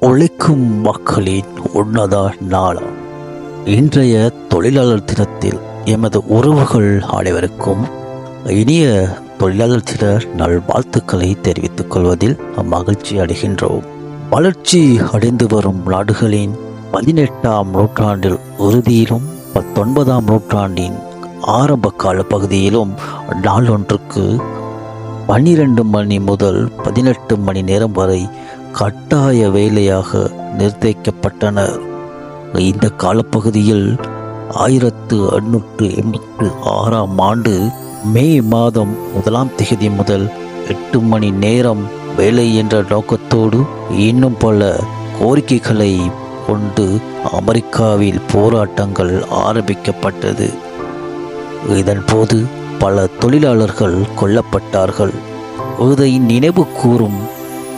உழைக்கும் மக்களின் உன்னத நாளாம் இன்றைய தொழிலாளர் தினத்தில் எமது உறவுகள் அனைவருக்கும் இனிய தொழிலாளர் தின நல்வாழ்த்துக்களை தெரிவித்துக் கொள்வதில் மகிழ்ச்சி அடைகின்றோம். வளர்ச்சி அடைந்து வரும் நாடுகளின் 18ஆம் நூற்றாண்டில் இறுதியிலும் 19ஆம் நூற்றாண்டின் ஆரம்ப கால பகுதியிலும் நாளொன்றுக்கு 12 மணி முதல் 18 மணி நேரம் வரை கட்டாய வேலையாக நிர்ணயிக்கப்பட்டனர். இந்த காலப்பகுதியில் 1886ஆம் ஆண்டு மே மாதம் 1ஆம் தேதி முதல் 8 மணி நேரம் வேலை என்ற நோக்கத்தோடு இன்னும் பல கோரிக்கைகளை கொண்டு அமெரிக்காவில் போராட்டங்கள் ஆரம்பிக்கப்பட்டது. இதன்போது பல தொழிலாளர்கள் கொல்லப்பட்டார்கள். இதை நினைவு கூறும்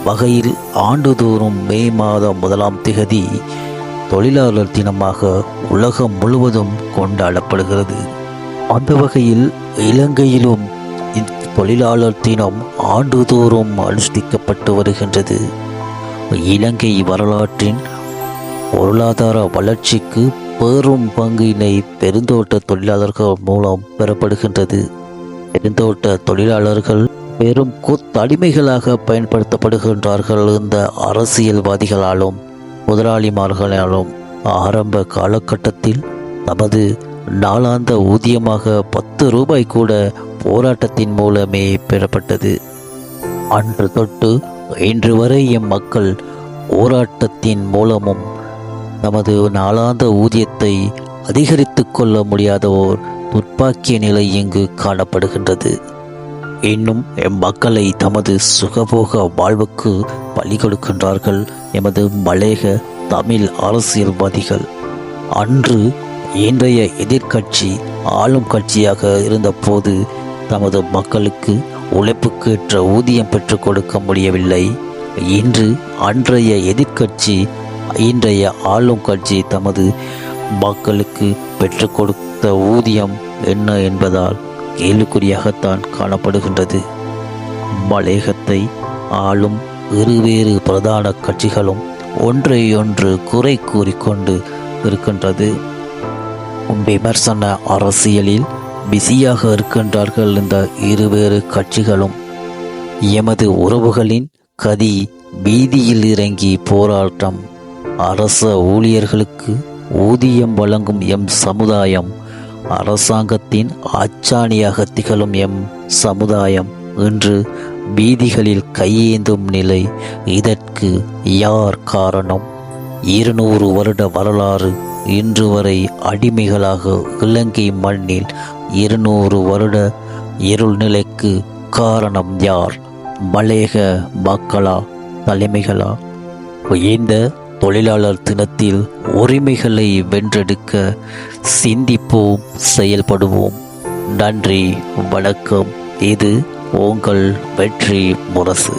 வகையில் ஆண்டுதோறும் மே மாதம் 1ஆம் தேதி தொழிலாளர் தினமாக உலகம் முழுவதும் கொண்டாடப்படுகிறது. அந்த வகையில் இலங்கையிலும் தொழிலாளர் தினம் ஆண்டுதோறும் அனுஷ்டிக்கப்பட்டு வருகின்றது. இலங்கை வரலாற்றின் பொருளாதார வளர்ச்சிக்கு பெரும் பங்கினை பெருந்தோட்ட தொழிலாளர்கள் மூலம் பெறப்படுகின்றது. பெருந்தோட்ட தொழிலாளர்கள் பெரும் கொத்தடிமைகளாக பயன்படுத்தப்படுகின்றார்கள். இந்த அரசியல்வாதிகளாலும் முதலாளிமார்களாலும் ஆரம்ப காலகட்டத்தில் தமது நாளாந்த ஊதியமாக 10 ரூபாய் கூட போராட்டத்தின் மூலமே பெறப்பட்டது. அன்று தொட்டு இன்று வரை மக்கள் போராட்டத்தின் மூலமும் தமது நாளாந்த ஊதியத்தை அதிகரித்து கொள்ள முடியாத ஓர் துர்ப்பாக்கிய நிலை இங்கு காணப்படுகின்றது. இன்னும் மக்களை தமது சுகபோக வாழ்வுக்கு பலி கொடுக்கின்றார்கள் எமது மலேக தமிழ் அரசியல்வாதிகள். அன்று இன்றைய எதிர்கட்சி ஆளும் கட்சியாக இருந்தபோது தமது மக்களுக்கு உழைப்புக்கேற்ற ஊதியம் பெற்றுக் கொடுக்க முடியவில்லை. இன்று அன்றைய எதிர்கட்சி இன்றைய ஆளும் கட்சி தமது மக்களுக்கு பெற்றுக் கொடுத்த ஊதியம் என்ன என்பதால் கேள்விக்குறியாகத்தான் காணப்படுகின்றது. மலேகத்தை ஆளும் இருவேறு பிரதான கட்சிகளும் ஒன்றையொன்று குறை கூறிக்கொண்டு இருக்கின்றது. விமர்சன அரசியலில் பிஸியாக இருக்கின்றார்கள் இந்த இருவேறு கட்சிகளும். எமது உறவுகளின் கதி வீதியில் இறங்கி போராட்டம். அரச ஊழியர்களுக்கு ஊதியம் வழங்கும் எம் சமுதாயம், அரசாங்கத்தின் அச்சாணியாக திகழும் எம் சமுதாயம் இன்று வீதிகளில் கையேந்தும் நிலை. இதற்கு யார் காரணம்? 200 வருட வரலாறு இன்று வரை அடிமைகளாக இலங்கை மண்ணில் 200 வருட இருள் நிலைக்கு காரணம் யார்? மலேக மக்களா, தலைமைகளா? இந்த தொழிலாளர் தினத்தில் உரிமைகளை வென்றெடுக்க சிந்திப்போம், செயல்படுவோம். நன்றி, வணக்கம். இது உங்கள் வெற்றி முரசு.